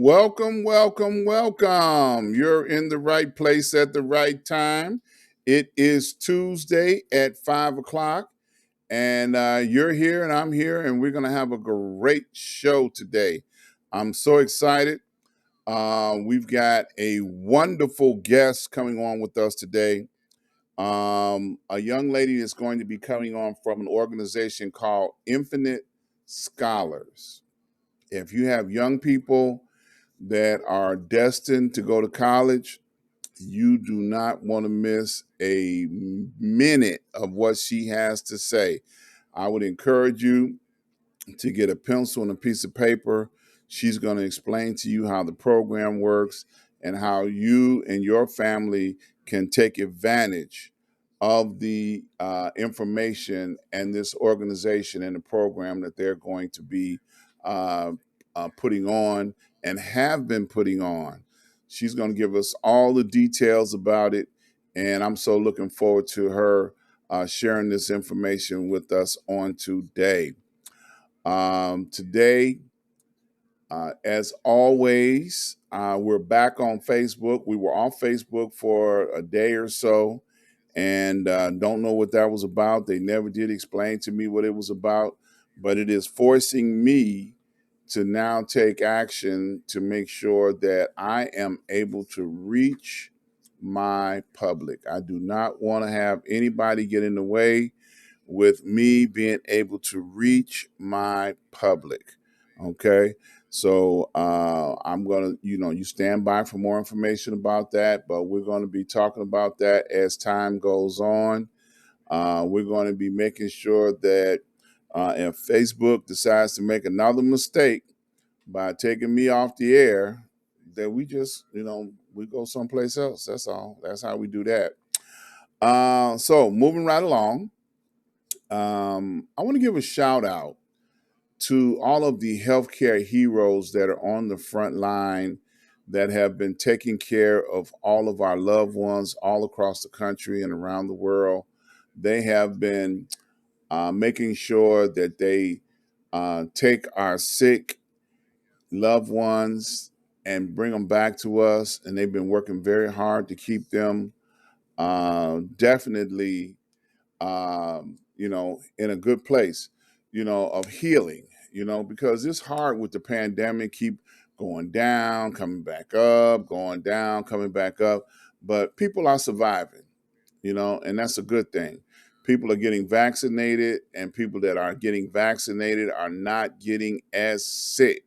Welcome, welcome, welcome. You're in the right place at the right time. It is Tuesday at 5 o'clock, and you're here, and I'm here, and we're going to have a great show today. I'm so excited. We've got a wonderful guest coming on with us today. A young lady is going to be coming on from an organization called Infinite Scholars. If you have young people that are destined to go to college, you do not want to miss a minute of what she has to say. I would encourage you to get a pencil and a piece of paper. She's going to explain to you how the program works and how you and your family can take advantage of the information and this organization and the program that they're going to be uh, putting on and have been putting on. She's going to give us all the details about it, and I'm so looking forward to her sharing this information with us on today. Today, as always, we're back on Facebook. We were off Facebook for a day or so and don't know what that was about. They never did explain to me what it was about, but it is forcing me to now take action to make sure that I am able to reach my public. I do not want to have anybody get in the way with me being able to reach my public. Okay. So I'm going to, you stand by for more information about that, but we're going to be talking about that as time goes on. We're going to be making sure that if Facebook decides to make another mistake by taking me off the air, that we just, we go someplace else. That's all. That's how we do that. So moving right along. I want to give a shout out to all of the healthcare heroes that are on the front line that have been taking care of all of our loved ones all across the country and around the world. They have been making sure that they take our sick loved ones and bring them back to us. And they've been working very hard to keep them definitely in a good place, of healing, because it's hard with the pandemic, keep going down, coming back up, going down, coming back up. But people are surviving, and that's a good thing. People are getting vaccinated, and people that are getting vaccinated are not getting as sick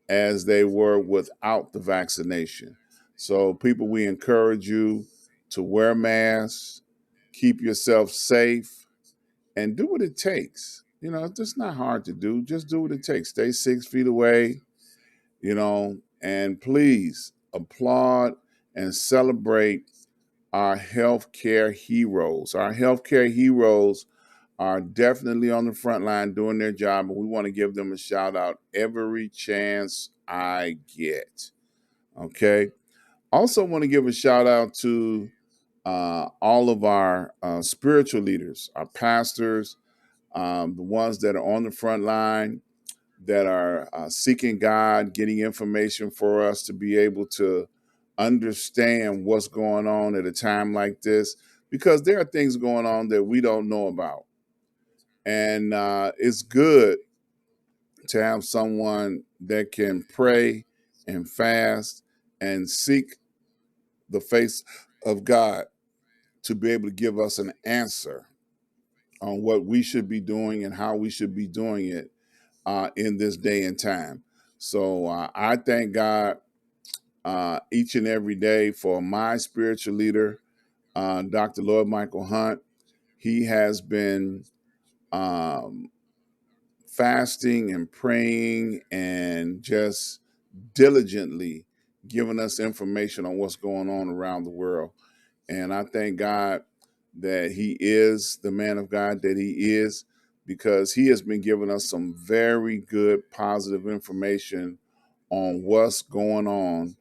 as they were without the vaccination. So, people, we encourage you to wear masks, keep yourself safe, and do what it takes. It's just not hard to do. Just do what it takes. Stay 6 feet away, and please applaud and celebrate our healthcare heroes. Our healthcare heroes are definitely on the front line doing their job, and we want to give them a shout out every chance I get. Okay. Also, want to give a shout out to all of our spiritual leaders, our pastors, the ones that are on the front line, that are seeking God, getting information for us to be able to understand what's going on at a time like this, because there are things going on that we don't know about. And it's good to have someone that can pray and fast and seek the face of God to be able to give us an answer on what we should be doing and how we should be doing it in this day and time. So I thank God each and every day for my spiritual leader, Dr. Lloyd Michael Hunt. He has been um, fasting and praying and just diligently giving us information on what's going on around the world. And I thank God that he is the man of God that he is, because he has been giving us some very good positive information on what's going on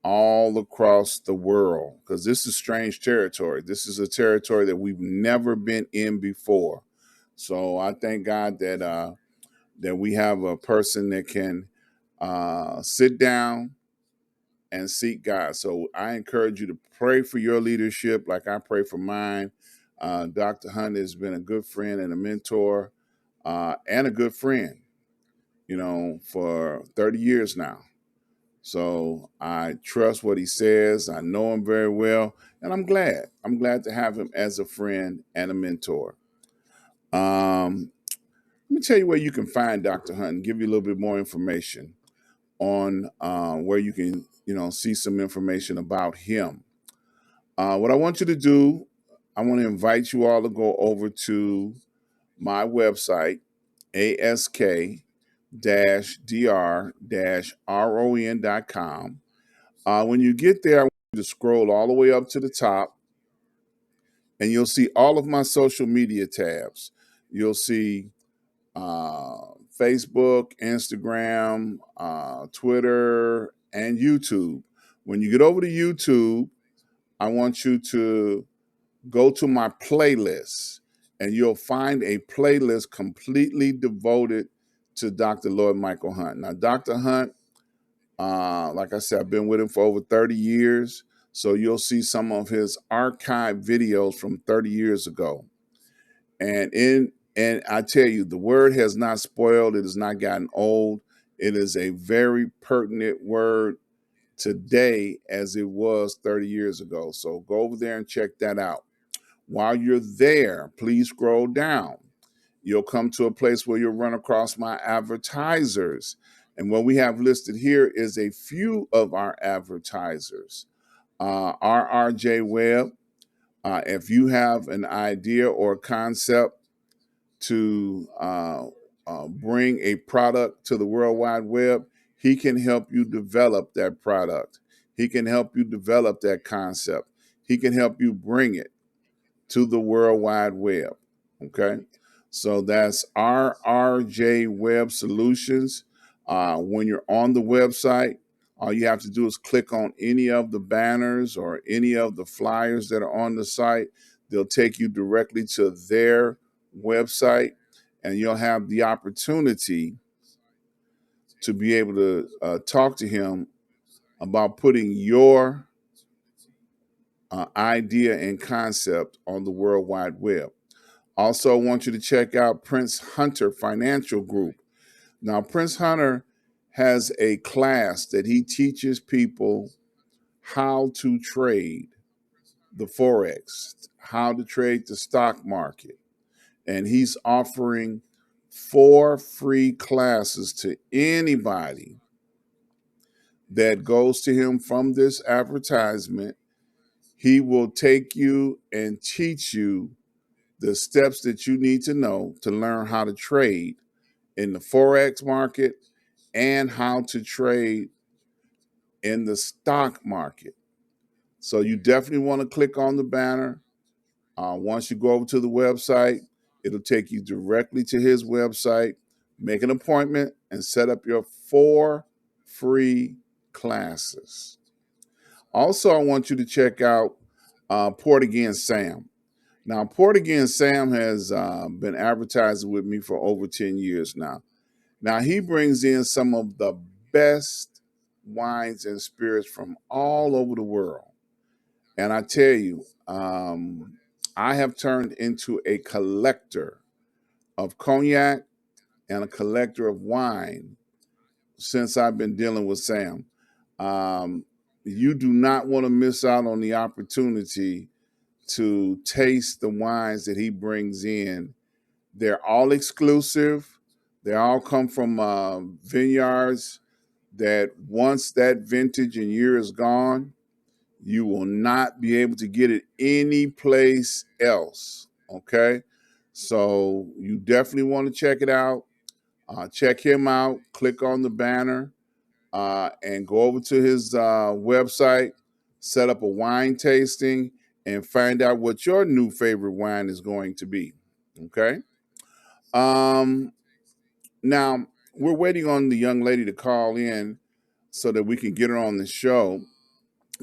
all across the world, because this is strange territory. This is a territory that we've never been in before. So I thank God that that we have a person that can Sit down and seek God. So I encourage you to pray for your leadership like I pray for mine. Dr. Hunt has been a good friend and a mentor and a good friend, for 30 years now. So I trust what he says. I know him very well, and I'm glad. I'm glad to have him as a friend and a mentor. Let me tell you where you can find Dr. Hunt and give you a little bit more information on where you can, see some information about him. What I want you to do, I want to invite you all to go over to my website, ask-dr-ron.com. When you get there, I want you to scroll all the way up to the top, and you'll see all of my social media tabs. You'll see Facebook, Instagram, Twitter, and YouTube. When you get over to YouTube, I want you to go to my playlist, and you'll find a playlist completely devoted to Dr. Lloyd Michael Hunt. Now, Dr. Hunt, like I said, I've been with him for over 30 years. So you'll see some of his archive videos from 30 years ago. And I tell you, the word has not spoiled. It has not gotten old. It is a very pertinent word today as it was 30 years ago. So go over there and check that out. While you're there, please scroll down. You'll come to a place where you'll run across my advertisers. And what we have listed here is a few of our advertisers. RRJ Web, if you have an idea or concept to bring a product to the World Wide Web, he can help you develop that product. He can help you develop that concept. He can help you bring it to the World Wide Web. Okay. So that's RRJ Web Solutions. When you're on the website, all you have to do is click on any of the banners or any of the flyers that are on the site. They'll take you directly to their website, and you'll have the opportunity to be able to talk to him about putting your idea and concept on the World Wide Web. Also, I want you to check out Prince Hunter Financial Group. Now, Prince Hunter has a class that he teaches people how to trade the Forex, how to trade the stock market. And he's offering 4 free classes to anybody that goes to him from this advertisement. He will take you and teach you the steps that you need to know to learn how to trade in the Forex market and how to trade in the stock market. So you definitely want to click on the banner. Once you go over to the website, it'll take you directly to his website. Make an appointment and set up your 4 free classes. Also, I want you to check out Port Again Sam. Now, Port Again Sam has been advertising with me for over 10 years now. Now, he brings in some of the best wines and spirits from all over the world. And I tell you, I have turned into a collector of cognac and a collector of wine since I've been dealing with Sam. You do not want to miss out on the opportunity to taste the wines that he brings in. They're all exclusive. They all come from vineyards that once that vintage and year is gone, you will not be able to get it any place else. Okay. So you definitely want to check it out. Check him out. Click on the banner and go over to his website, set up a wine tasting, and find out what your new favorite wine is going to be. Okay. Um, Now, we're waiting on the young lady to call in so that we can get her on the show.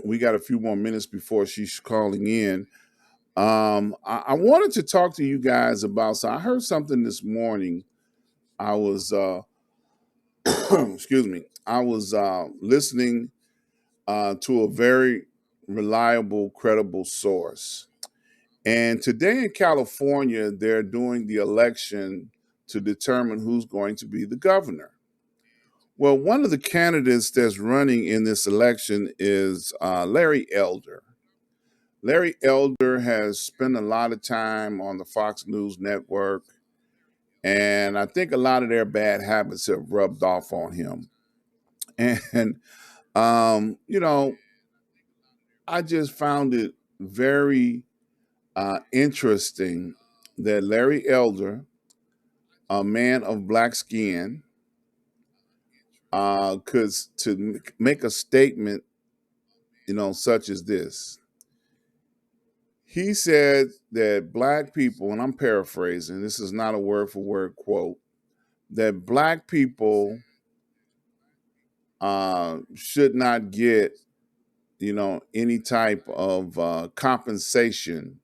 We got a few more minutes before she's calling in. I wanted to talk to you guys about, so I heard something this morning. I was excuse me, I was listening to a very reliable, credible source. And today in California, they're doing the election to determine who's going to be the governor. Well, one of the candidates that's running in this election is Larry Elder. Larry Elder has spent a lot of time on the Fox News network, and I think a lot of their bad habits have rubbed off on him. And, you know, I just found it very interesting that Larry Elder, a man of black skin, could make a statement, such as this. He said that black people, and I'm paraphrasing, this is not a word for word quote, that black people should not get, any type of compensation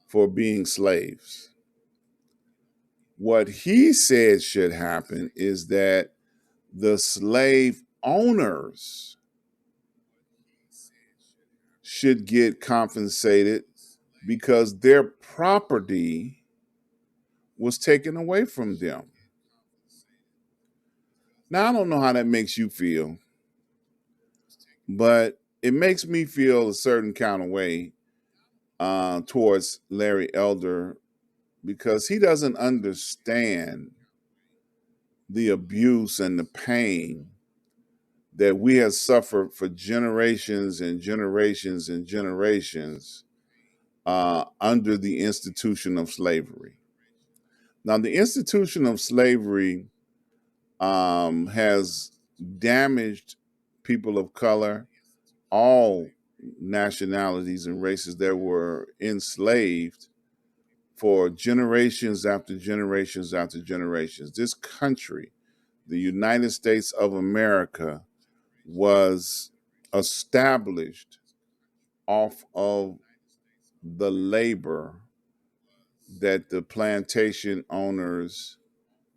for being slaves. What he said should happen is that the slave owners should get compensated because their property was taken away from them. Now, I don't know how that makes you feel, but it makes me feel a certain kind of way towards Larry Elder because he doesn't understand the abuse and the pain that we have suffered for generations and generations and generations under the institution of slavery. Now, the institution of slavery has damaged people of color, all nationalities and races that were enslaved for generations after generations after generations. This country, the United States of America, was established off of the labor that the plantation owners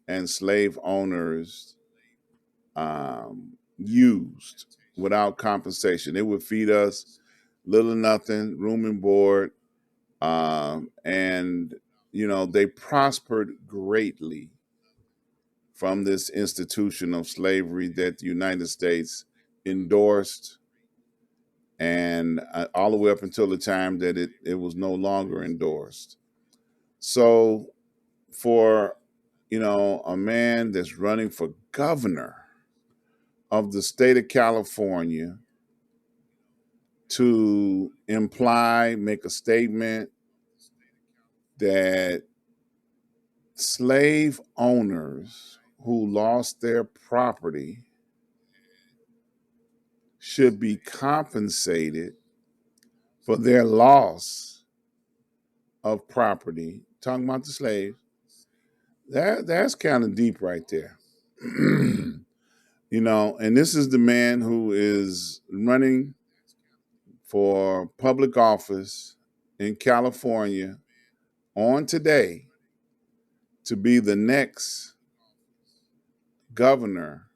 and slave owners used without compensation. They would feed us little or nothing, room and board, and they prospered greatly from this institution of slavery that the United States endorsed, and all the way up until the time that it was no longer endorsed. So for a man that's running for governor of the state of California to make a statement that slave owners who lost their property should be compensated for their loss of property, talking about the slaves, that's kind of deep right there. And this is the man who is running for public office in California on today to be the next governor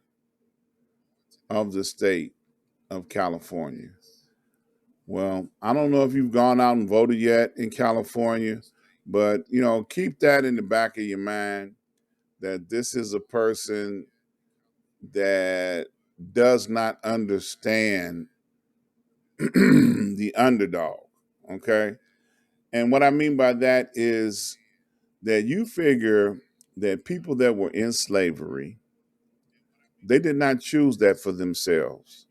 of the state of California. Well, I don't know if you've gone out and voted yet in California, but keep that in the back of your mind that this is a person that does not understand the underdog. Okay. And what I mean by that is that you figure that people that were in slavery, they did not choose that for themselves.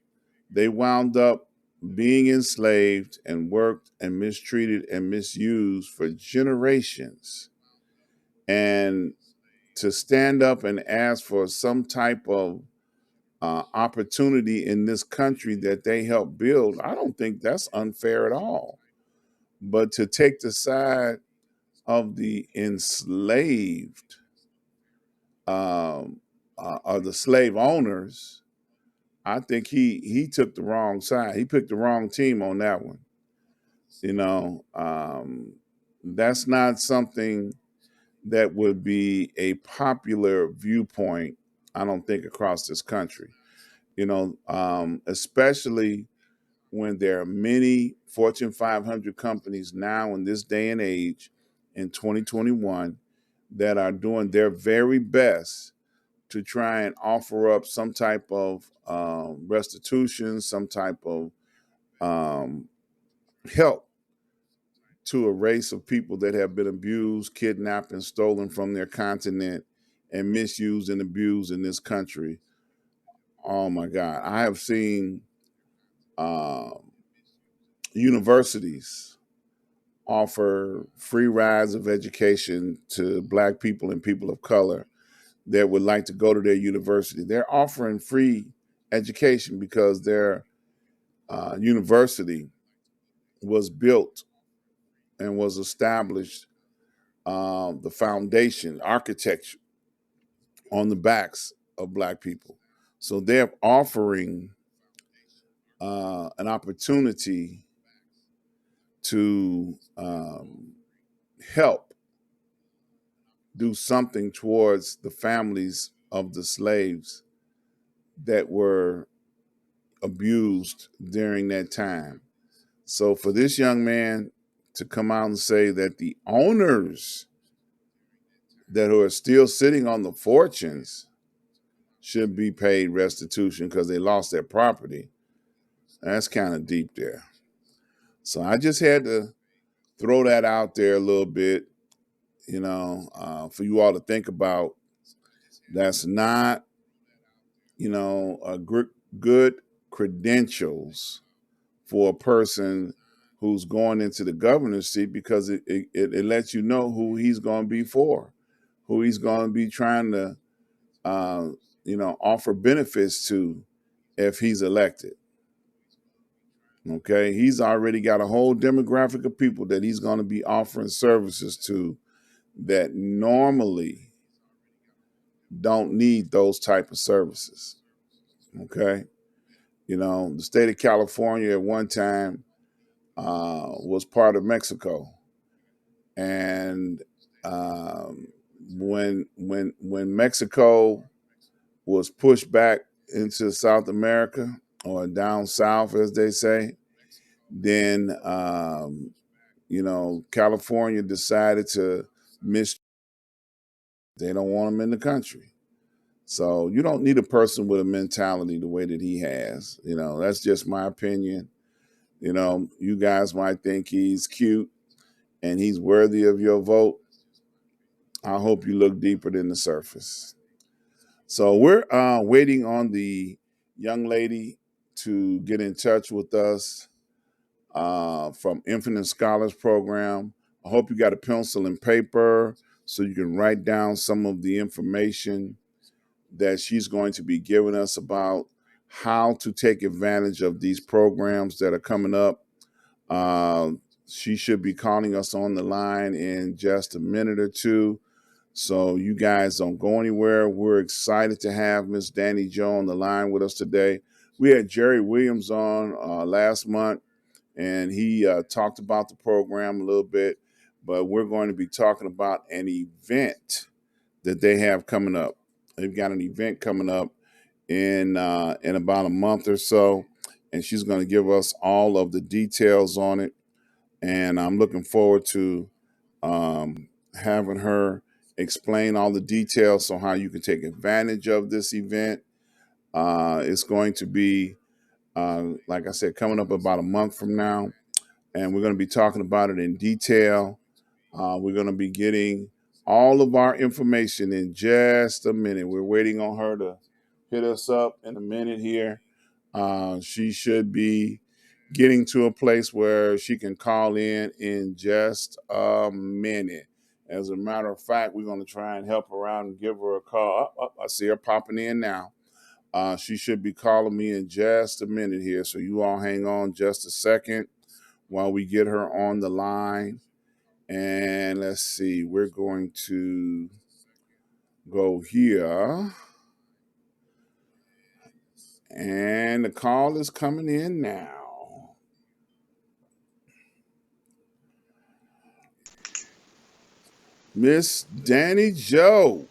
They wound up being enslaved and worked and mistreated and misused for generations. And to stand up and ask for some type of opportunity in this country that they helped build, I don't think that's unfair at all. But to take the side of the enslaved, of the slave owners, I think he took the wrong side. He picked the wrong team on that one. You know, that's not something that would be a popular viewpoint I don't think, across this country. Especially when there are many Fortune 500 companies now in this day and age in 2021 that are doing their very best to try and offer up some type of restitution, some type of um, help to a race of people that have been abused, kidnapped, and stolen from their continent and misused and abused in this country. Oh my God. I have seen um universities offer free rides of education to Black people and people of color that would like to go to their university. They're offering free education because their university was built and was established, the foundation, architecture on the backs of Black people. So they're offering an opportunity to help do something towards the families of the slaves that were abused during that time. So for this young man to come out and say that the owners that are still sitting on the fortunes should be paid restitution because they lost their property, that's kind of deep there. So I just had to throw that out there a little bit, for you all to think about. That's not, a good credentials for a person who's going into the governor's seat, because it lets you know who he's going to be for, who he's going to be trying to, uh, offer benefits to if he's elected. Okay. He's already got a whole demographic of people that he's going to be offering services to that normally don't need those type of services. Okay. The state of California at one time was part of Mexico, and um, when Mexico was pushed back into South America, or down south, as they say, then California decided to miss. They don't want them in the country. So you don't need a person with a mentality the way that he has. That's just my opinion. You guys might think he's cute and he's worthy of your vote. I hope you look deeper than the surface. So we're waiting on the young lady to get in touch with us from Infinite Scholars Program. I hope you got a pencil and paper so you can write down some of the information that she's going to be giving us about how to take advantage of these programs that are coming up. Uh, she should be calling us on the line in just a minute or two. So you guys don't go anywhere. We're excited to have Miss Dani Joe on the line with us today. We had Jerry Williams on last month, and he talked about the program a little bit, but we're going to be talking about an event that they have coming up. They've got an event coming up in about a month or so, and she's going to give us all of the details on it. And I'm looking forward to having her explain all the details on how you can take advantage of this event. It's going to be, like I said, coming up about a month from now, and we're going to be talking about it in detail. We're going to be getting all of our information in just a minute. We're waiting on her to hit us up in a minute here. She should be getting to a place where she can call in just a minute. As a matter of fact, we're going to try and help her out and give her a call. I see her popping in now. She should be calling me in just a minute here. So you all hang on just a second while we get her on the line. And let's see, we're going to go here. And the call is coming in now. Miss Dani Joe.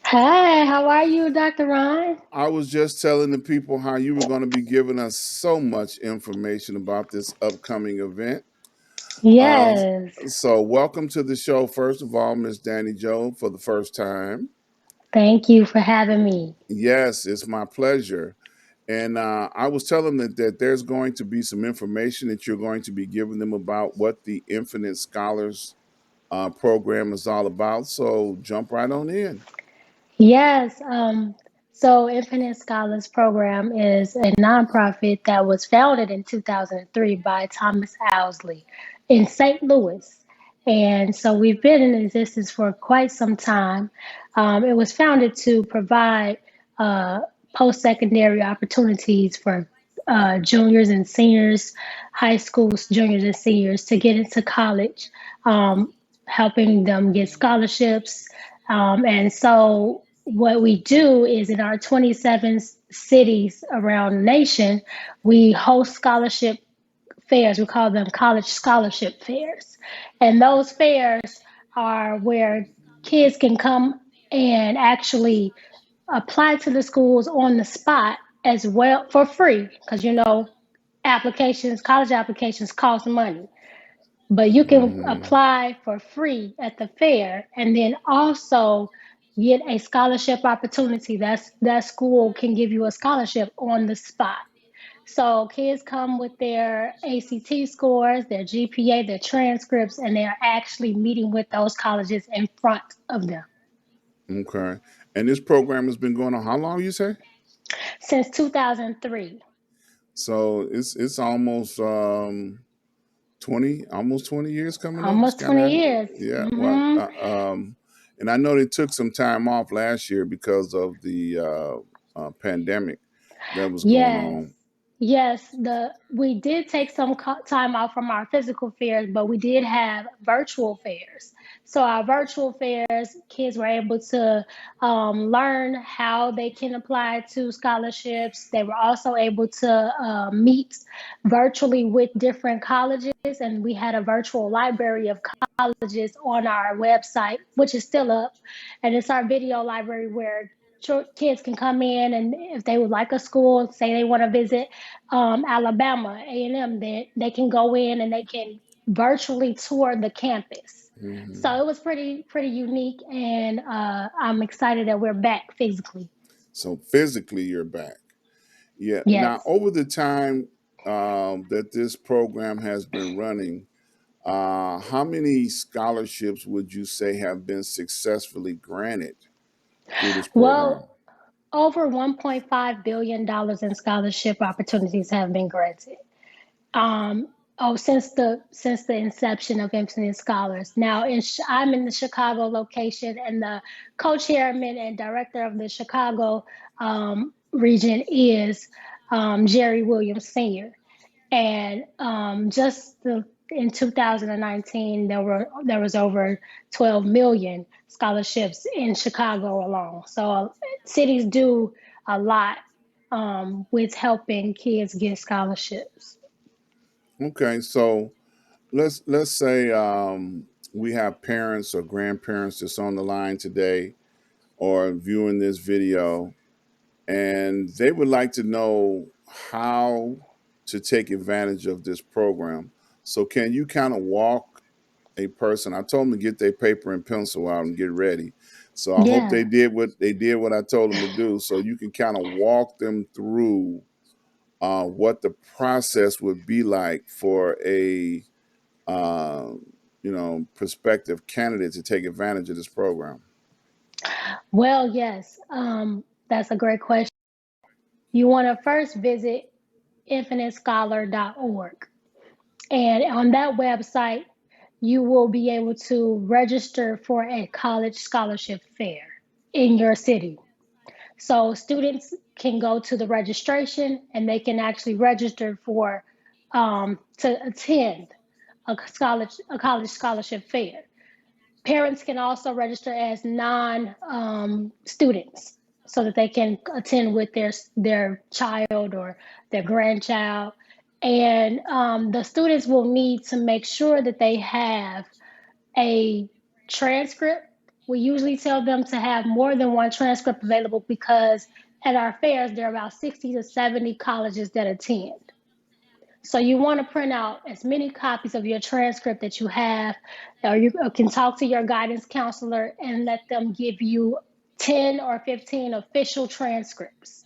Hi, how are you, Dr. Ron? I was just telling the people how you were going to be giving us so much information about this upcoming event. Uh, Yes, so, welcome to the show, first of all, Miss Dani Joe, for the first time. thank you for having me. Yes, it's my pleasure. And I was telling them that there's going to be some information that you're going to be giving them about what the Infinite Scholars program is all about. So, jump right on in. Yes, so Infinite Scholars Program is a nonprofit that was founded in 2003 by Thomas Owsley in St. Louis. And so we've been in existence for quite some time. It was founded to provide uh, post secondary opportunities for juniors and seniors, high school juniors and seniors to get into college, um, helping them get scholarships. And so what we do is in our 27 cities around the nation, we host scholarship fairs. We call them college scholarship fairs. And those fairs are where kids can come and actually apply to the schools on the spot as well for free. Because, applications, college applications cost money, but you can Hmm. apply for free at the fair and then also get a scholarship opportunity. That school can give you a scholarship on the spot. So kids come with their ACT scores, their GPA, their transcripts, and they're actually meeting with those colleges in front of them Okay. And this program has been going on how long, you say? since 2003. So it's almost 20, almost 20 years coming up. It's Almost kind 20 of, years. yeah. Well, Hmm. and I know they took some time off last year because of the pandemic that was going Yes, on. yes. The we did take some time off from our physical fairs, but we did have virtual fairs. So our virtual fairs, kids were able to learn how they can apply to scholarships. They were also able to meet virtually with different colleges, and we had a virtual library of colleges on our website, which is still up, and it's our video library where kids can come in, and if they would like a school, say they want to visit Alabama A&M, they can go in and they can virtually tour the campus. Hmm. So it was pretty unique, and I'm excited that we're back physically. So physically, you're back. Yeah. Now, Yes. over the time that this program has been running, how many scholarships would you say have been successfully granted through this program? Well, over $1.5 billion in scholarship opportunities have been granted. Um, since the inception of Infinite Scholars. Now, I'm in the Chicago location, and the co-chairman and director of the Chicago region is Jerry Williams Sr. And in 2019, there was over 12 million scholarships in Chicago alone. So cities do a lot with helping kids get scholarships. Okay, so let's say we have parents or grandparents that's on the line today or viewing this video, and they would like to know how to take advantage of this program. So, can you kind of walk a person? I told them to get their paper and pencil out and get ready. So, I hope Yeah. they did what I told them to do. So, you can kind of walk them through what the process would be like for a uh, prospective candidate to take advantage of this program. Well, yes, that's a great question. You want to first visit infinitescholar.org. And on that website, you will be able to register for a college scholarship fair in your city. So students can go to the registration and they can actually register for to attend a college scholarship fair. Parents can also register as non students so that they can attend with their child or their grandchild. And the students will need to make sure that they have a transcript We usually tell them to have more than one transcript available because at our fairs, there are about 60 to 70 colleges that attend. So you want to print out as many copies of your transcript that you have, or you can talk to your guidance counselor and let them give you 10 or 15 official transcripts.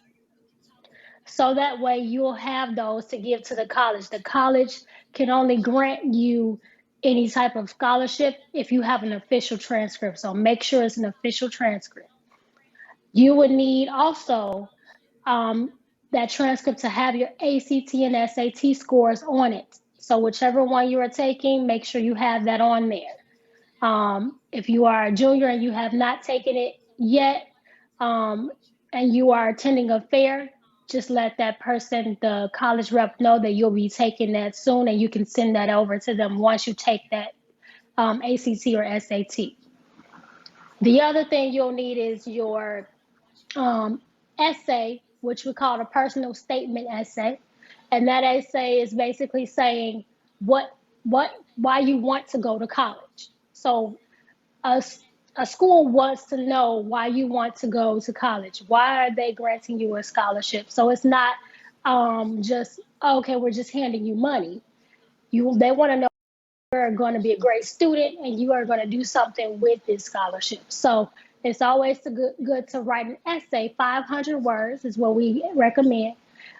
So that way you'll have those to give to the college. The college can only grant you any type of scholarship if you have an official transcript. So make sure it's an official transcript. You would need also um, that transcript to have your ACT and SAT scores on it. So whichever one you are taking, make sure you have that on there. If you are a junior and you have not taken it yet, um, and you are attending a fair, just let that person, the college rep, know that you'll be taking that soon, and you can send that over to them once you take that ACT or SAT. The other thing you'll need is your um, essay, which we call a personal statement essay, and that essay is basically saying why you want to go to college. So a, a school wants to know why you want to go to college. Why are they granting you a scholarship? So it's not just okay, we're just handing you money. They want to know you're going to be a great student and you are going to do something with this scholarship. So it's always good to write an essay. 500 words is what we recommend.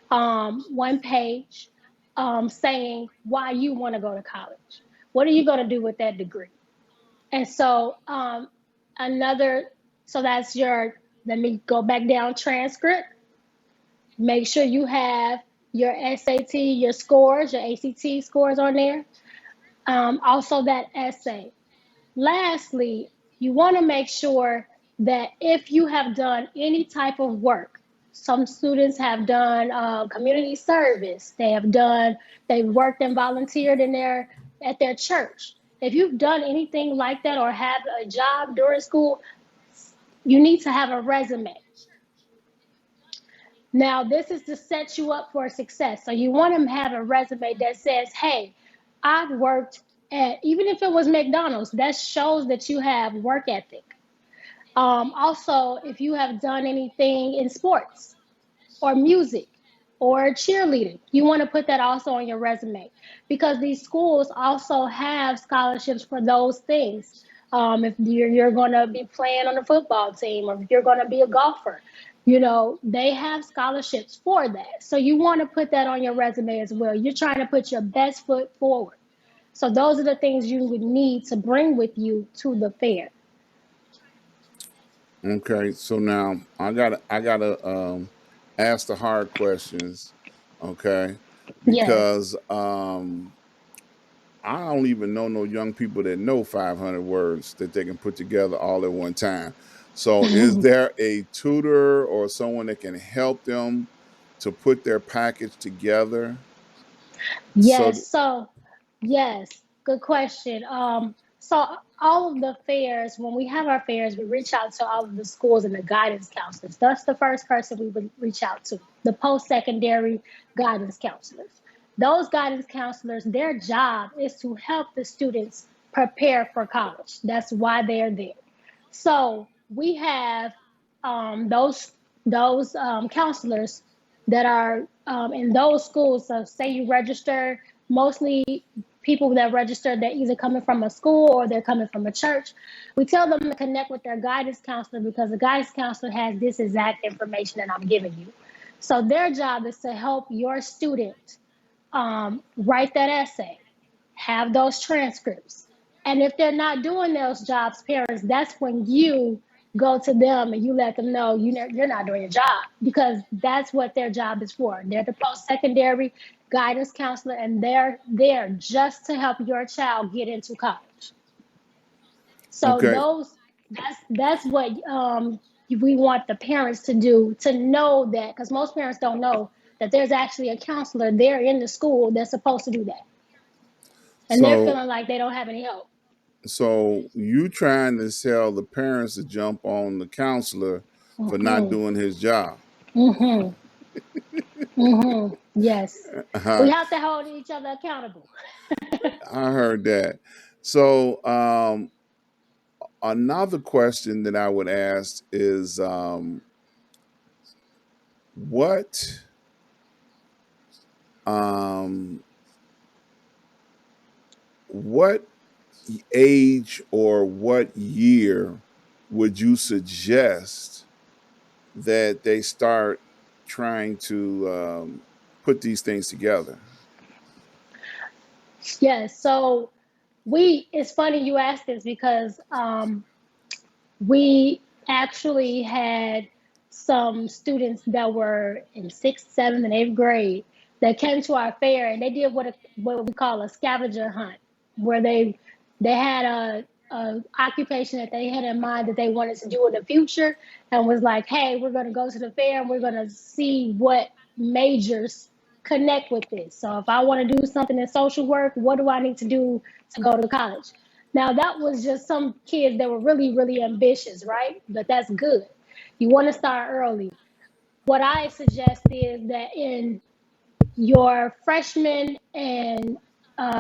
One page, saying why you want to go to college. What are you going to do with that degree? And so another, so that's your, let me go back down, transcript. Make sure you have your SAT, your scores, your ACT scores on there. Also that essay. Lastly, you want to make sure that if you have done any type of work, some students have done community service, they've worked and volunteered at their church. If you've done anything like that or have a job during school, you need to have a resume. Now, this is to set you up for success. So you want to have a resume that says, hey, I've worked at, even if it was McDonald's, that shows that you have work ethic. Also, if you have done anything in sports or music or cheerleading, you want to put that also on your resume because these schools also have scholarships for those things. If you're going to be playing on a football team or if you're going to be a golfer, they have scholarships for that. So you want to put that on your resume as well. You're trying to put your best foot forward. So those are the things you would need to bring with you to the fair. Okay, so now I gotta ask the hard questions, okay? Yes. Because I don't even know no young people that know 500 words that they can put together all at one time. So, is there a tutor or someone that can help them to put their package together? So, Yes. So, yes, good question. So all of the fairs, when we have our fairs, we reach out to all of the schools and the guidance counselors. That's the first person we would reach out to, the post-secondary guidance counselors. Those guidance counselors, their job is to help the students prepare for college. That's why they're there. So we have those counselors that are in those schools. So say you register, mostly people that register, they're either coming from a school or they're coming from a church. We tell them to connect with their guidance counselor because the guidance counselor has this exact information that I'm giving you. So their job is to help your student write that essay, have those transcripts. And if they're not doing those jobs, parents, that's when you go to them and you let them know you're not doing your job because that's what their job is for. They're the post-secondary guidance counselor and they're there just to help your child get into college. So okay, that's what we want the parents to do, to know that, because most parents don't know that there's actually a counselor there in the school that's supposed to do that, and they're so feeling like they don't have any help. so you trying to tell the parents to jump on the counselor for not Hmm. doing his job? Hmm. Hmm. Yes, we I have to hold each other accountable. heard that. So, Another question that I would ask is what um, what age or what year would you suggest that they start trying to put these things together? Yes. So it's funny you asked this because we actually had some students that were in sixth, seventh, and eighth grade that came to our fair, and they did what we call a scavenger hunt, where they had a occupation that they had in mind that they wanted to do in the future, and was like, hey, we're going to go to the fair and we're going to see what majors connect with this. So if I want to do something in social work, what do I need to do to go to college? Now, that was just some kids that were really, really ambitious, right? But that's good. You want to start early. What I suggest is that in your freshman and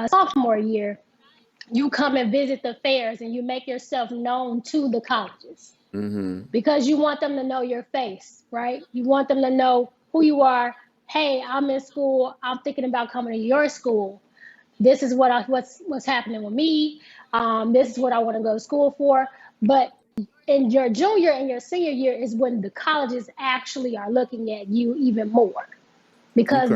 sophomore year, you come and visit the fairs and you make yourself known to the colleges Mm-hmm. because you want them to know your face, right? You want them to know who you are. Hey, I'm in school. I'm thinking about coming to your school. This is what's happening with me. This is what I want to go to school for. But in your junior and your senior year is when the colleges actually are looking at you even more because Okay.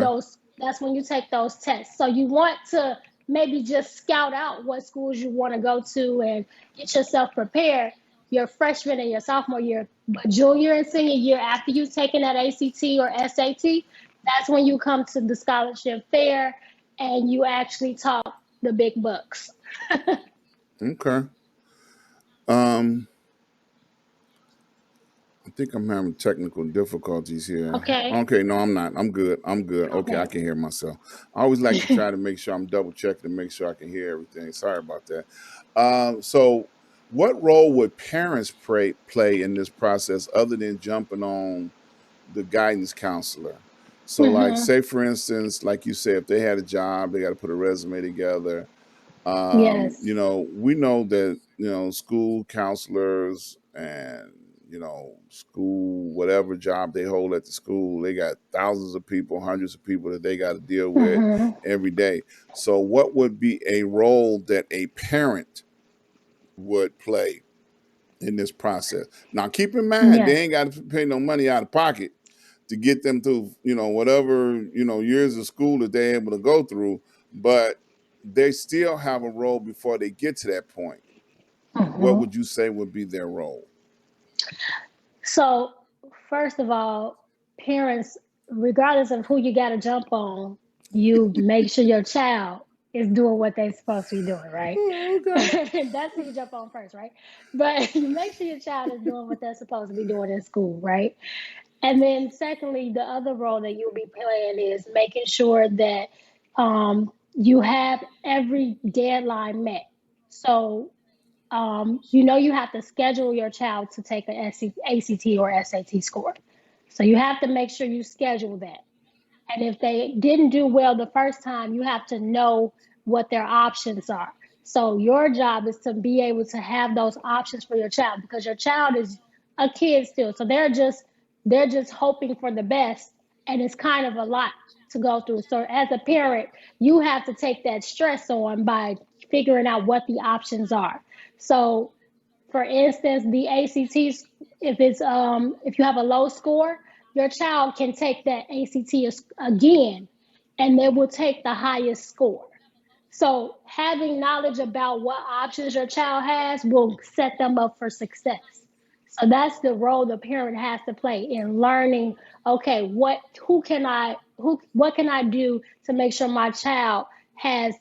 that's when you take those tests. So you want to maybe just scout out what schools you want to go to and get yourself prepared your freshman and your sophomore year. But junior and senior year, after you've taken that ACT or SAT, that's when you come to the scholarship fair and you actually talk the big bucks. Okay. Um, I think I'm having technical difficulties here. Okay. Okay, no, I'm not. I'm good. I'm good. Okay, I Okay. can hear myself. I always like to try to make sure I'm double checking to make sure I can hear everything. Sorry about that. So, what role would parents play in this process other than jumping on the guidance counselor? So, like, Hmm. say for instance, like you said, if they had a job, they got to put a resume together. Yes. We know that school counselors and school whatever job they hold at the school, they got thousands of people, hundreds of people that they got to deal with Hmm. every day. So, what would be a role that a parent would play in this process? Now, keep in mind they Yes. ain't got to pay no money out of pocket to get them through, whatever, years of school that they're able to go through, but they still have a role before they get to that point. What Hmm. would you say would be their role? So, first of all, parents, regardless of who you got to jump on, you make sure your child is doing what they're supposed to be doing, right? Oh, okay. That's who you jump on first, right? But you make sure your child is doing what they're supposed to be doing in school, right? And then, secondly, the other role that you'll be playing is making sure that you have every deadline met. So, you have to schedule your child to take an ACT or SAT score. So you have to make sure you schedule that. And if they didn't do well the first time, you have to know what their options are. So your job is to be able to have those options for your child because your child is a kid still. So they're just hoping for the best and it's kind of a lot to go through. So as a parent, you have to take that stress on by figuring out what the options are. So for instance, the ACTs, if you have a low score, your child can take that ACT again, and they will take the highest score. So having knowledge about what options your child has will set them up for success. So that's the role the parent has to play in learning, okay, what can I do to make sure my child has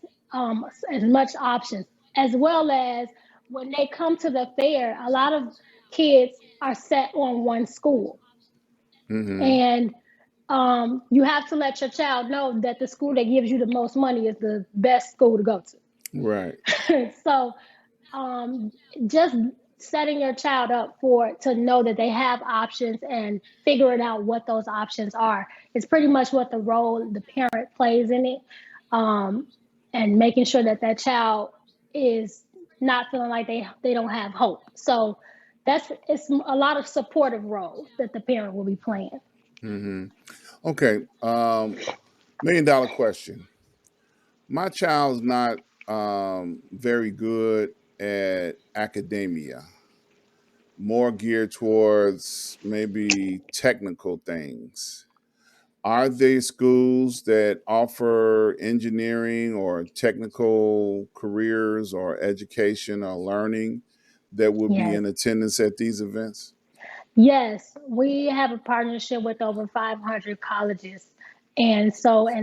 as much options, as well as when they come to the fair, a lot of kids are set on one school. Mm-hmm. And you have to let your child know that the school that gives you the most money is the best school to go Right. to. So um, just setting your child up to know that they have options and figuring out what those options are is pretty much what the role the parent plays in it, um, and making sure that that child is not feeling like they don't have hope. So it's a lot of supportive roles that the parent will be playing. Hmm. Okay. $1 million question. My child's not very good at academia, more geared towards maybe technical things. Are there schools that offer engineering or technical careers or education or learning that would be Yes. in attendance at these events? Yes, we have a partnership with over 500 colleges. And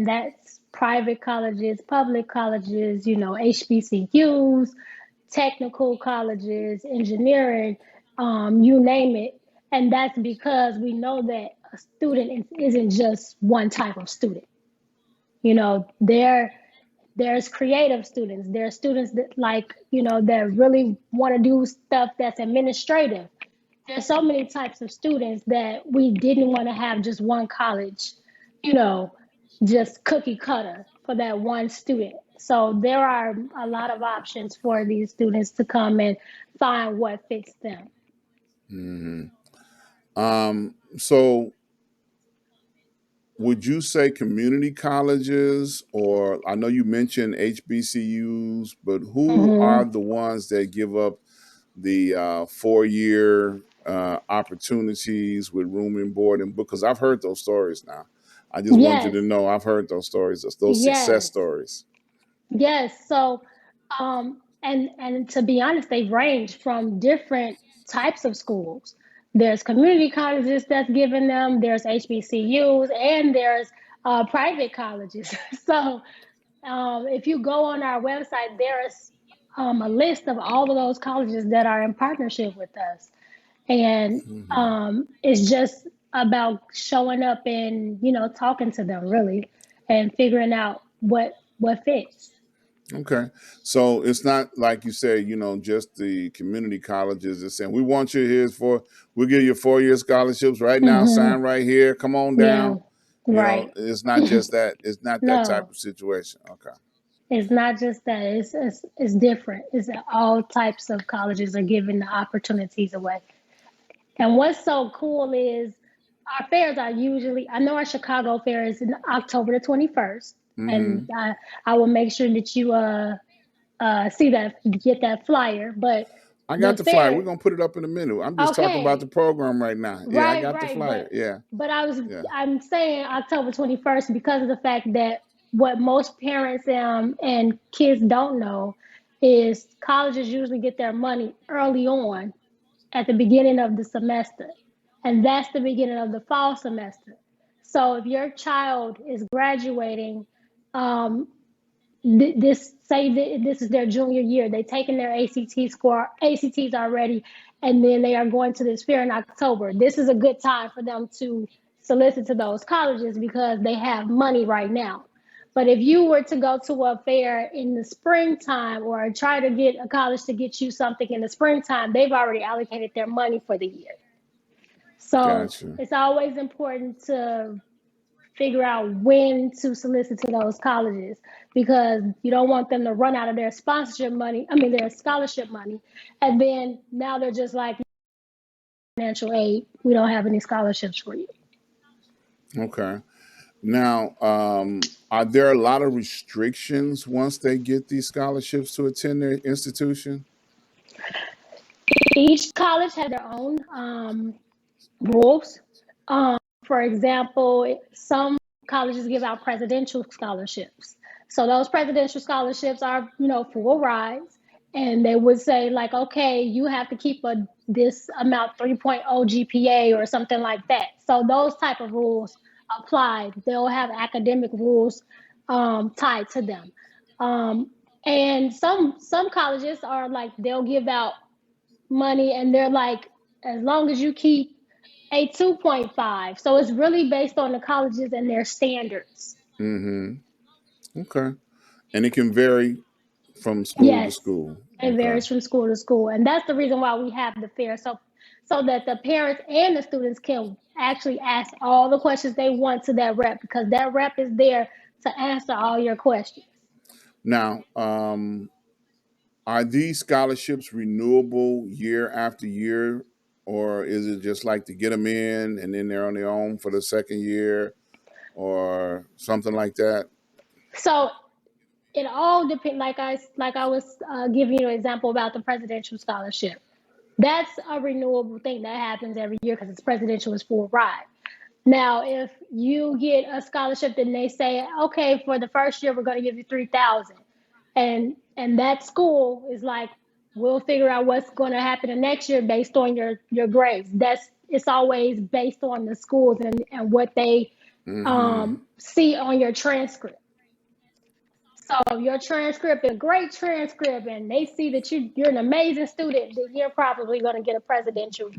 that's private colleges, public colleges, HBCUs, technical colleges, engineering, you name it. And that's because we know that a student isn't just one type of student. You know, there's creative students. There are students that that really want to do stuff that's administrative. There's so many types of students that we didn't want to have just one college, you know, just cookie cutter for that one student. So there are a lot of options for these students to come and find what fits them. Hmm. So would you say community colleges, or I know you mentioned HBCUs, but who are Hmm. the ones that give up the 4 year opportunities with room and board and book? Because I've heard those stories now. I just want you Yes, to know I've heard those stories, those success yes. stories. Yes. So, and to be honest, they range from different types of schools. There's community colleges that's giving them. There's HBCUs, and there's private colleges. So, if you go on our website, there's a list of all of those colleges that are in partnership with us, and Hmm. it's just about showing up and talking to them really, and figuring out what fits. Okay. So it's not like you say, just the community colleges are saying, we want you here for, we'll give you 4 year scholarships right now, sign Hmm. right here, come on Yeah, down. right. It's not just that. It's not that type No, of situation. Okay. it's not just that. It's different. It's that all types of colleges are giving the opportunities away. And what's so cool is our fairs are usually. I know our Chicago fair is in October the 21st, and Hmm. I will make sure that you see that, get that flyer. But I got the the flyer. We're fair, gonna put it up in a minute. I'm just talking about the okay. program right now. Yeah, I Right, got the right, flyer. but Yeah, but yeah. I'm saying October 21st because of the fact that what most parents and kids don't know is colleges usually get their money early on at the beginning of the semester, and that's the beginning of the fall semester. So if your child is graduating, um, this say this is their junior year, they taken their ACTs already, and then they are going to this fair in October. This is a good time for them to solicit to those colleges because they have money right now. But if you were to go to a fair in the springtime or try to get a college to get you something in the springtime, they've already allocated their money for the year. So Gotcha. it's always important to figure out when to solicit to those colleges because you don't want them to run out of their sponsorship money, I mean, their scholarship money. And then now they're just like, financial aid, we don't have any scholarships for you. Okay. Now, are there a lot of restrictions once they get these scholarships to attend their institution? Each college has their own rules. For example, some colleges give out presidential scholarships. So those presidential scholarships are, full rides. And they would say, like, okay, you have to keep this amount 3.0 GPA or something like that. So those type of rules apply. They'll have academic rules tied to them. Um, and some colleges are like they'll give out money and they're like, as long as you keep a 2.5. So it's really based on the colleges and their standards. Mm-hmm. Okay. And it can vary from school to Yes, school. it Okay. varies from school to school. And that's the reason why we have the fair. So that the parents and the students can actually ask all the questions they want to that rep because that rep is there to answer all your questions. Now, Are these scholarships renewable year after year, or is it just like to get them in and then they're on their own for the second year, or something like that? So it all depends. Like I was giving you an example about the presidential scholarship. That's a renewable thing that happens every year because it's presidential, it's full ride. Now, if you get a scholarship and they say, okay, for the first year we're going to give you 3,000, and that school is like, we'll figure out what's going to happen the next year based on your grades. It's always based on the schools and what they Mm-hmm. see on your transcript. So if your transcript is a great transcript and they see that you're an amazing student, then you're probably going to get a presidential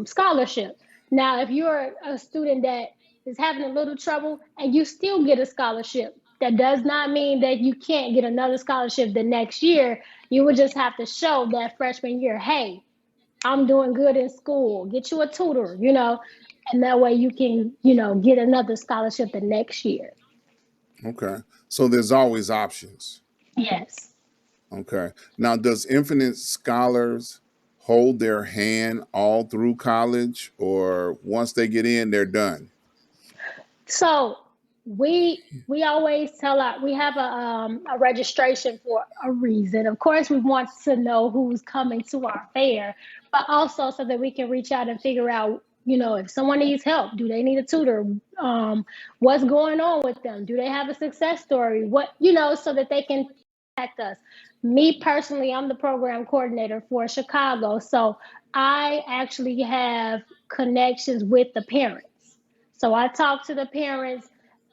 scholarship. Now, if you're a student that is having a little trouble and you still get a scholarship, that does not mean that you can't get another scholarship the next year. You would just have to show that freshman year, hey, I'm doing good in school. Get you a tutor, and that way you can, get another scholarship the next year. Okay. So there's always options. Yes. Okay. Now, does Infinite Scholars hold their hand all through college, or once they get in, they're done? So we always we have a registration for a reason. Of course, we want to know who's coming to our fair, but also so that we can reach out and figure out, if someone needs help, do they need a tutor? What's going on with them? Do they have a success story? So that they can contact us. Me personally, I'm the program coordinator for Chicago, so I actually have connections with the parents. So I talk to the parents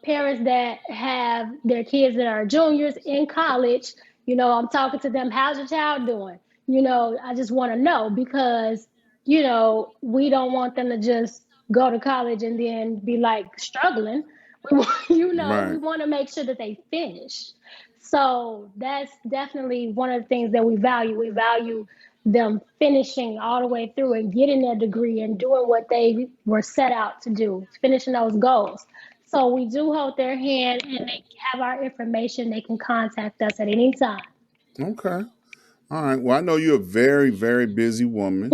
that have their kids that are juniors in college. I'm talking to them, how's your child doing? I just want to know because, we don't want them to just go to college and then be like struggling. We Right. want to make sure that they finish. So that's definitely one of the things that we value. We value them finishing all the way through and getting their degree and doing what they were set out to do, finishing those goals. So we do hold their hand and they have our information. They can contact us at any time. Okay. All right. Well, I know you're a very, very busy woman,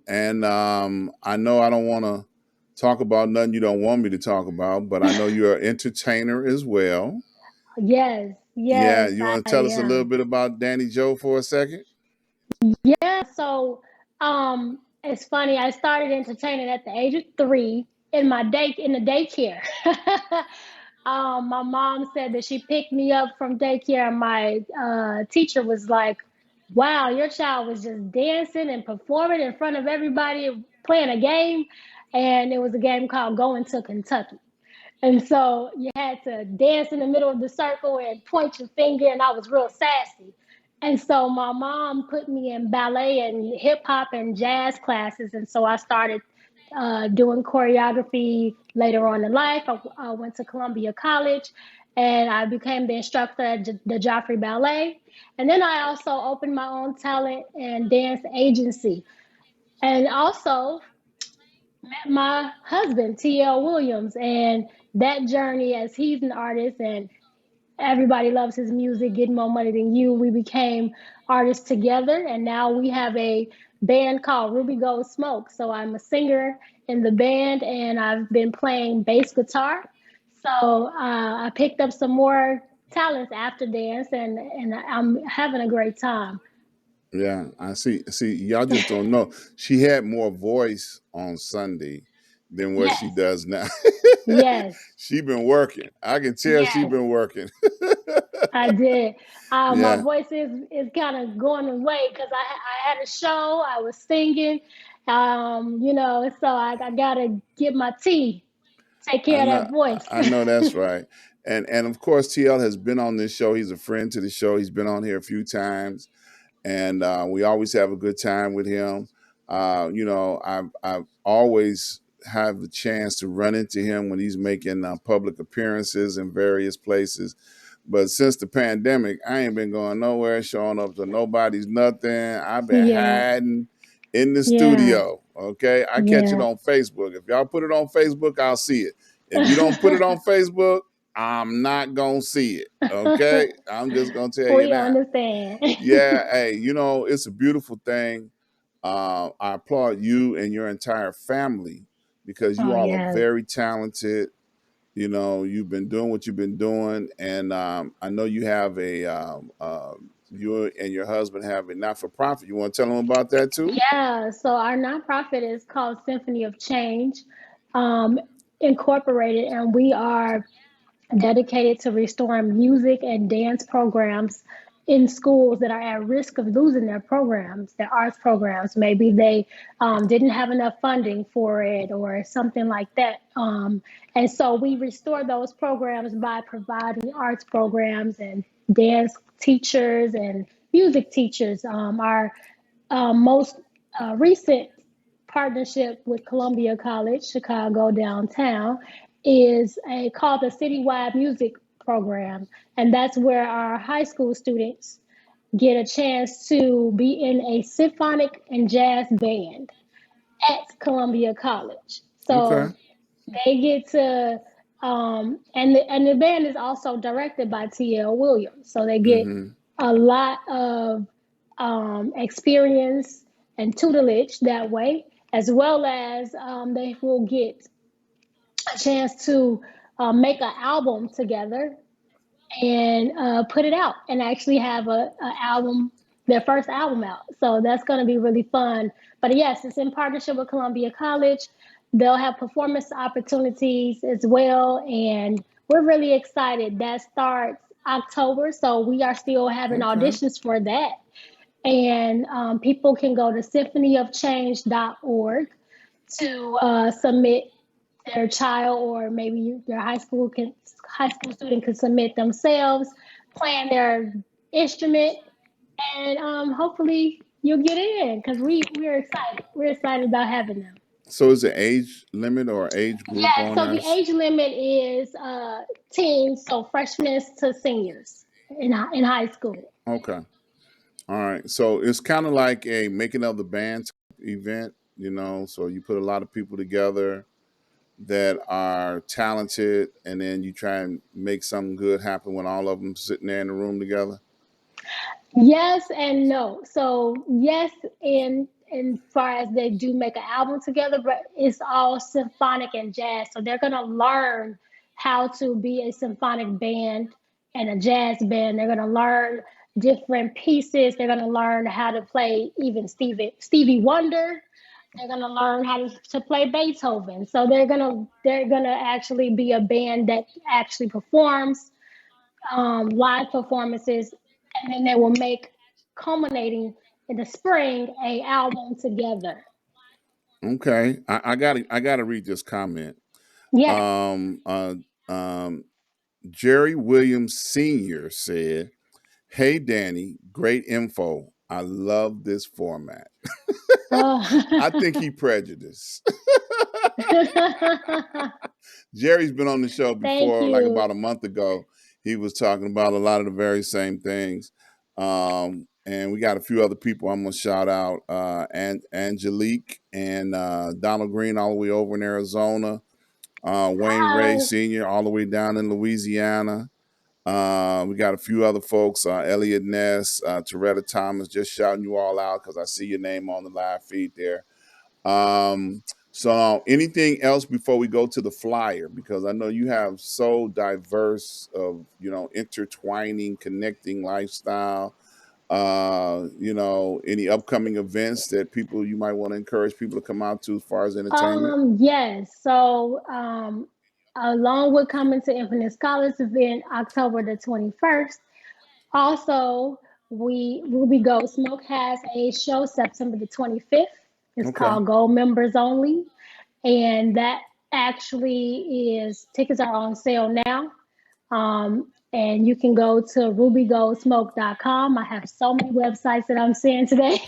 and I know I don't want to talk about nothing you don't want me to talk about, but I know you're an entertainer as well. Yes, Yeah, yes, you I want to tell us a little am. bit about Danny Joe for a second? Yeah, so it's funny. I started entertaining at the age of 3 in the daycare. My mom said that she picked me up from daycare, and my teacher was like, "Wow, your child was just dancing and performing in front of everybody, playing a game." And it was a game called Going to Kentucky. And so you had to dance in the middle of the circle and point your finger, and I was real sassy. And so my mom put me in ballet and hip hop and jazz classes. And so I started doing choreography later on in life. I went to Columbia College and I became the instructor at the Joffrey Ballet. And then I also opened my own talent and dance agency. And also met my husband, T.L. Williams, and that journey as he's an artist and everybody loves his music, Getting More Money Than You. We became artists together, and now we have a band called Ruby Gold Smoke. So I'm a singer in the band, and I've been playing bass guitar. So I picked up some more talents after dance, and I'm having a great time. Yeah, I see. See, y'all just don't know. She had more voice on Sunday than what she Yes, does now. yes, She been working. I can tell she yes. been working. I did. My Yeah, voice is kind of going away because I had a show. I was singing, so I gotta get my tea, take I care of know. that voice. I know that's right. And of course, TL has been on this show. He's a friend to the show. He's been on here a few times, and we always have a good time with him. I've always have the chance to run into him when he's making public appearances in various places. But since the pandemic, I ain't been going nowhere, showing up to nobody's nothing. I've been Yeah, hiding in the yeah, studio. Okay, I catch it yeah. on Facebook. If y'all put it on Facebook, I'll see it. If you don't put it on Facebook, I'm not gonna see it. Okay, I'm just gonna tell you We now. understand. Yeah, hey, it's a beautiful thing. I applaud you and your entire family because you Oh, all are yes. very talented. You've been doing what you've been doing, and I know you have you and your husband have a not for profit. You want to tell them about that too? Yeah, so our nonprofit is called Symphony of Change um, Incorporated, and we are dedicated to restoring music and dance programs in schools that are at risk of losing their programs, their arts programs. Maybe they didn't have enough funding for it or something like that. And so we restore those programs by providing arts programs and dance teachers and music teachers. Our most recent partnership with Columbia College, Chicago downtown, is a called the Citywide Music Program, and that's where our high school students get a chance to be in a symphonic and jazz band at Columbia College. Okay. So they get to and the band is also directed by T.L. Williams, so they get Mm-hmm. a lot of experience and tutelage that way, as well as they will get a chance to make an album together and put it out and actually have a album, their first album out. So that's going to be really fun. But yes, it's in partnership with Columbia College. They'll have performance opportunities as well, and we're really excited. That starts October, so we are still having Okay. auditions for that. And people can go to symphonyofchange.org to submit their child, or maybe your high school student can submit themselves, playing their instrument, and hopefully you'll get in because we're excited. We're excited about having them. So is there age limit or age group Yeah, on so the us? age limit is teens, so freshmen to seniors in high school. Okay. All right. So it's kind of like a making of the band type event, so you put a lot of people together that are talented and then you try and make something good happen when all of them sitting there in the room together. Yes and no. So yes, in far as they do make an album together, but it's all symphonic and jazz. So they're gonna learn how to be a symphonic band and a jazz band. They're gonna learn different pieces. They're gonna learn how to play even Stevie Wonder. They're gonna learn how to play Beethoven. So they're gonna actually be a band that actually performs live performances, and then they will make culminating in the spring a album together. Okay. I gotta read this comment. Yes. Um uh um Jerry Williams Sr. said, "Hey Danny, great info. I love this format." I think he prejudiced. Jerry's been on the show Thank before, like you. about a month ago. He was talking about a lot of the very same things. And we got a few other people I'm gonna shout out. Angelique and Donald Green all the way over in Arizona. Wayne Ray Hi. Sr. all the way down in Louisiana. We got a few other folks, Elliot Ness, Toretta Thomas, just shouting you all out because I see your name on the live feed there. So anything else before we go to the flyer? Because I know you have so diverse of, intertwining, connecting lifestyle. Any upcoming events that people you might want to encourage people to come out to as far as entertainment? Yes. So, along with coming to Infinite Scholars event October the 21st, also we Ruby Gold Smoke has a show September the 25th. It's Okay. called Gold Members Only, and that actually is tickets are on sale now. And you can go to rubygoldsmoke.com. I have so many websites that I'm seeing today.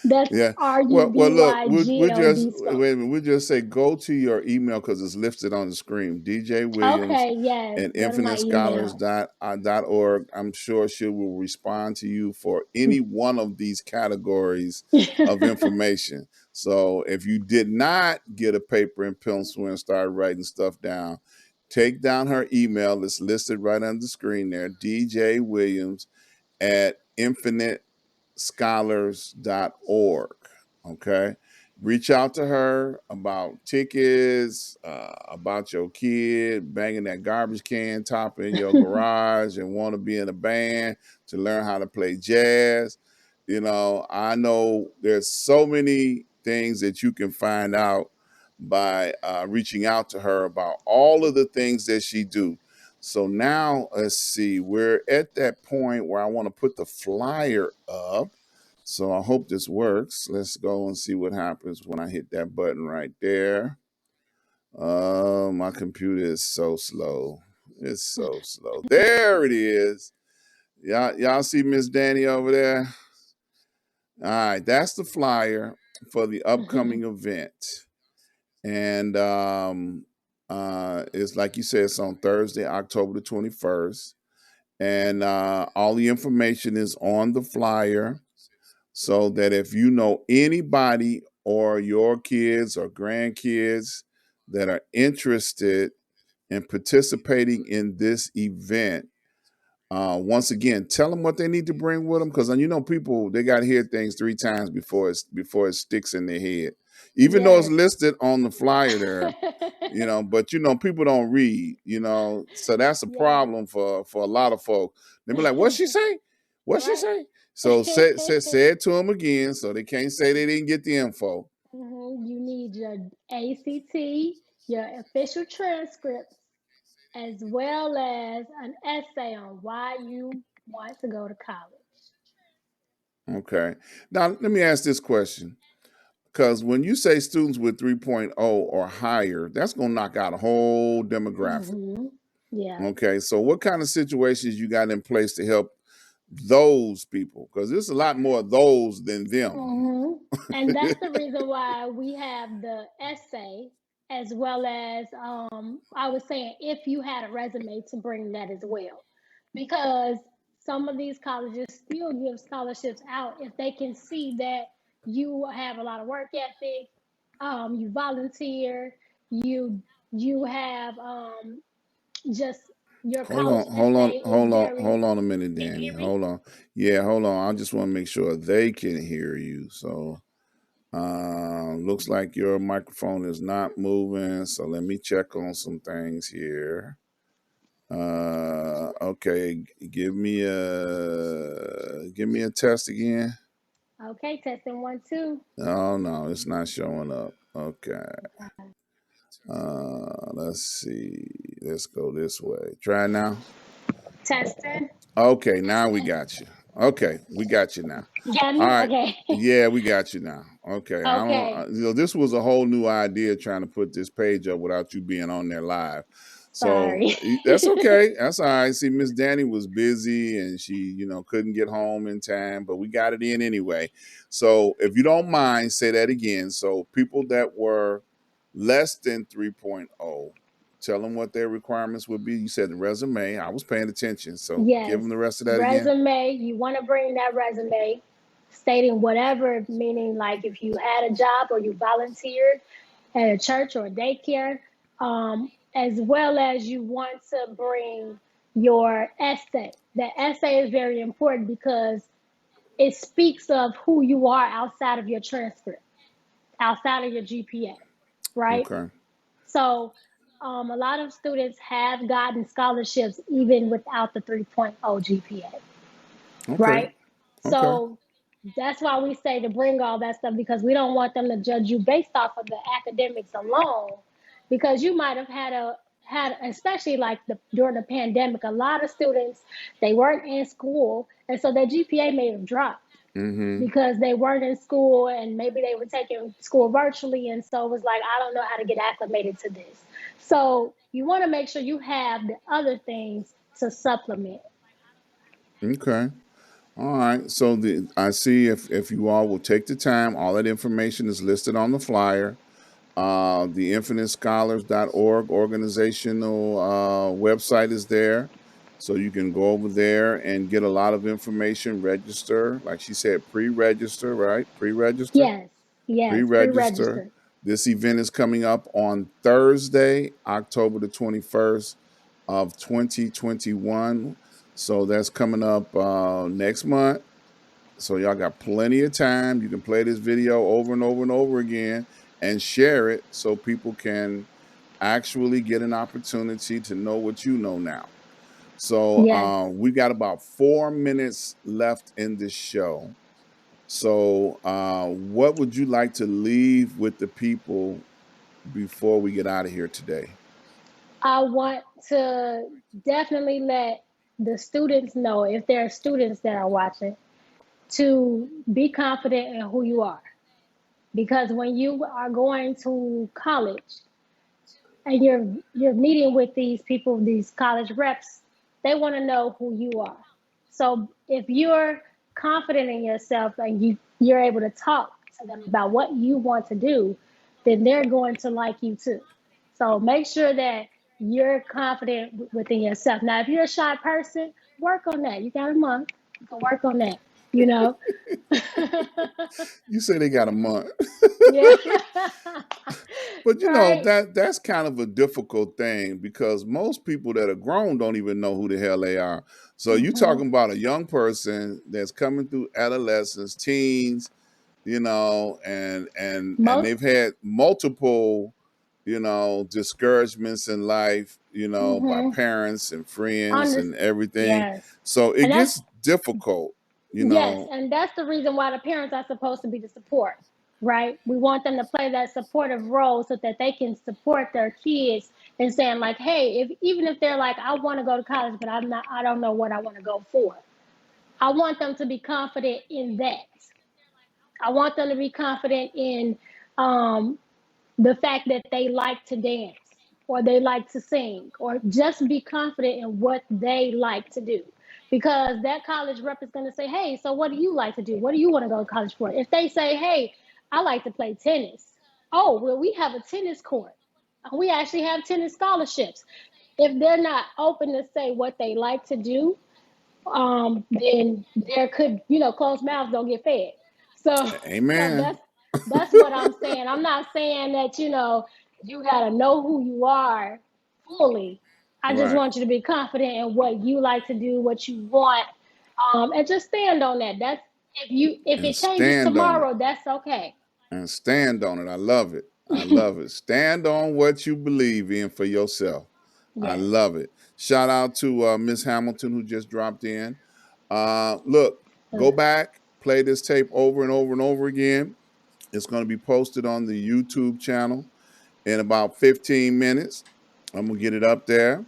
That's Yeah. R U Well, B look, Y we'll, G we'll O just D wait Smoke. a minute. We'll just say go to your email because it's listed on the screen. DJ Williams Okay, yes, and go to my email. infinitescholars.org. I'm sure she will respond to you for any one of these categories of information. So if you did not get a paper and pencil and start writing stuff down, take down her email. It's listed right on the screen there, DJ Williams at infinitescholars.org. Okay. Reach out to her about tickets, about your kid banging that garbage can top in your garage and want to be in a band to learn how to play jazz. I know there's so many things that you can find out by reaching out to her about all of the things that she do. So now let's see, we're at that point where I want to put the flyer up. So I hope this works. Let's go and see what happens when I hit that button right there. My computer is so slow. It's so slow. There it is. Y'all see Miss Dani over there? All right, that's the flyer for the upcoming event. And it's like you said, it's on Thursday, October the 21st. And all the information is on the flyer, so that if you know anybody or your kids or grandkids that are interested in participating in this event, once again, tell them what they need to bring with them, because people, they got to hear things three times before it sticks in their head, even though it's Yes. listed on the flyer there. But people don't read, so that's a Yes. problem for a lot of folks. They be like, what she say, what she Right. say? So say it to them again, so they can't say they didn't get the info. You need your ACT, your official transcripts, as well as an essay on why you want to go to college. Okay, now let me ask this question, because when you say students with 3.0 or higher, that's going to knock out a whole demographic. Yeah. Okay, so what kind of situations you got in place to help those people? Because there's a lot more of those than them. hmm And that's the reason why we have the essay, as well as I was saying, if you had a resume, to bring that as well, because some of these colleges still give scholarships out if they can see that you have a lot of work ethic, you volunteer, you you have just your Hold college on, hold on, essay is hold on, very. hold on a minute, Can you Danny. hear me? Hold on. Yeah, hold on. I just want to make sure they can hear you. So, looks like your microphone is not moving. So let me check on some things here. Okay, give me a test again. Okay, testing 1 2. Oh no, it's not showing up. Okay. Okay. Let's see. Let's go this way. Try now. Testing. Okay, now we got you. Okay, we got you now. Got All me? right. Okay. Yeah, we got you now. Okay. I don't. Okay. This was a whole new idea trying to put this page up without you being on there live. So Sorry. that's okay. That's all right. See, Miss Danny was busy and she, couldn't get home in time, but we got it in anyway. So if you don't mind, say that again. So people that were less than 3.0, tell them what their requirements would be. You said the resume. I was paying attention. So give Yes. them the rest of that again. Resume. You want to bring that resume stating whatever, meaning like if you had a job or you volunteered at a church or a daycare, as well as you want to bring your essay. The essay is very important because it speaks of who you are outside of your transcript, outside of your GPA, right? Okay. So a lot of students have gotten scholarships even without the 3.0 GPA, Okay. right? Okay. So that's why we say to bring all that stuff, because we don't want them to judge you based off of the academics alone, because you might have had, especially like during the pandemic, a lot of students, they weren't in school, and so their GPA may have dropped Mm-hmm. because they weren't in school, and maybe they were taking school virtually, and so it was like, I don't know how to get acclimated to this. So you want to make sure you have the other things to supplement. Okay. All right. So I see, if you all will take the time, all that information is listed on the flyer. The infinitescholars.org organizational website is there. So you can go over there and get a lot of information, register. Like she said, pre register, right? Pre register? Yes, yes, Pre-register, pre-register. This event is coming up on Thursday, October the 21st of 2021. So that's coming up next month. So y'all got plenty of time. You can play this video over and over and over again and share it so people can actually get an opportunity to know what you know now. So Yes. we got about 4 minutes left in this show. So what would you like to leave with the people before we get out of here today? I want to definitely let the students know, if there are students that are watching, to be confident in who you are. Because when you are going to college and you're meeting with these people, these college reps, they want to know who you are. So if you're confident in yourself and you're able to talk to them about what you want to do, then they're going to like you too. So make sure that you're confident within yourself. Now, if you're a shy person, work on that. You got a month. You can work on that, you know? You say they got a month. Yeah. But you know Right. that's kind of a difficult thing because most people that are grown don't even know who the hell they are. So you Hmm. talking about a young person that's coming through adolescence, teens, and Most. they've had multiple, discouragements in life, by Hmm. parents and friends On and everything. yes. So it And that's gets difficult, you yes, know. and that's the reason why the parents are supposed to be the support, right? We want them to play that supportive role so that they can support their kids and saying like, hey, if even if they're like, I want to go to college, but I don't know what I want to go for. I want them to be confident in that. I want them to be confident in um, the fact that they like to dance or they like to sing or just be confident in what they like to do, because that college rep is going to say, hey, so what do you like to do, what do you want to go to college for? If they say, hey, I like to play tennis, oh well, we have a tennis court, we actually have tennis scholarships. If they're not open to say what they like to do, then there could, closed mouths don't get fed. So, so Amen. that's what I'm saying. I'm not saying that you gotta know who you are fully. I just Right. want you to be confident in what you like to do, what you want, and just stand on that. That's if And it changes stand on it. tomorrow, that's okay. And stand on it. I love it. I love it. Stand on what you believe in for yourself. I Yes. love it. Shout out to Miss Hamilton who just dropped in. Look, go back, play this tape over and over and over again. It's going to be posted on the YouTube channel in about 15 minutes. I'm going to get it up there.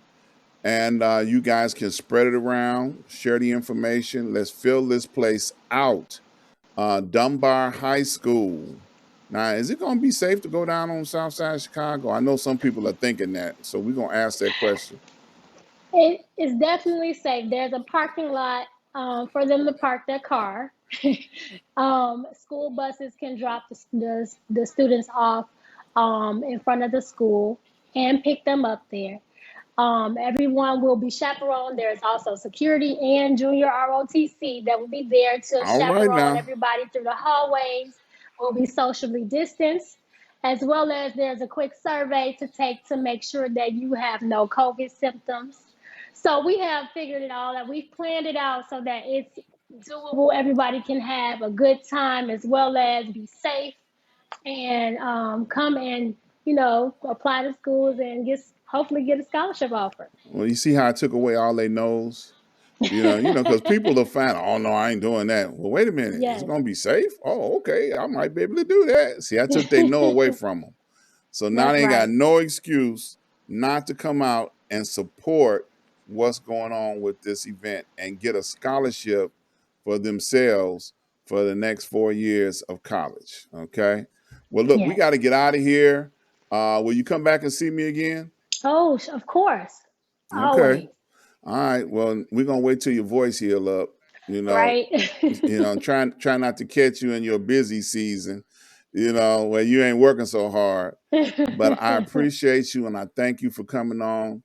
And you guys can spread it around, share the information. Let's fill this place out. Dunbar High School. Now, is it going to be safe to go down on the south side of Chicago? I know some people are thinking that, so we're going to ask that question. It is definitely safe. There's a parking lot for them to park their car. School buses can drop the students off in front of the school and pick them up there. Everyone will be chaperoned. There's also security and junior ROTC that will be there to All right chaperone now. everybody through the hallways. Will be socially distanced, as well as there's a quick survey to take to make sure that you have no COVID symptoms. So we have figured it all out. We've planned it out so that it's doable. Everybody can have a good time as well as be safe and come and apply to schools and hopefully get a scholarship offer. Well, you see how I took away all they knows? Because people are fine. Oh no, I ain't doing that. Well, wait a minute. Is it Yes. going to be safe? Oh, okay. I might be able to do that. See, I took they know away from them. So now That's they ain't got right. no excuse not to come out and support what's going on with this event and get a scholarship for themselves for the next 4 years of college. Okay. Well, look, we Yes. got to get out of here. Will you come back and see me again? Oh, of course. Okay. Always. All right. Well, we're gonna wait till your voice heal up. You know, Right. try not to catch you in your busy season. Where you ain't working so hard. But I appreciate you and I thank you for coming on.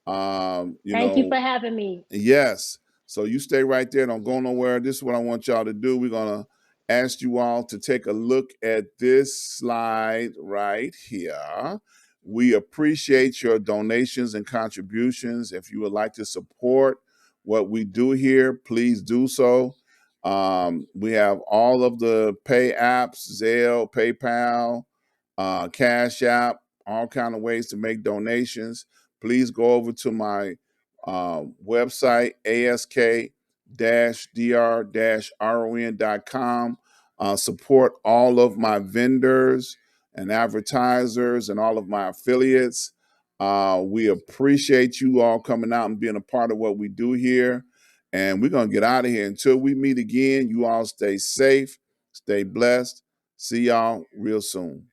Um, you Thank you for know, having me. yes. So you stay right there. Don't go nowhere. This is what I want y'all to do. We're gonna asked you all to take a look at this slide right here. We appreciate your donations and contributions. If you would like to support what we do here, please do so. We have all of the pay apps, Zelle, PayPal, Cash App, all kind of ways to make donations. Please go over to my website, ask-dr-ron.com. Support all of my vendors and advertisers and all of my affiliates. We appreciate you all coming out and being a part of what we do here. And we're going to get out of here. Until we meet again, you all stay safe, stay blessed. See y'all real soon.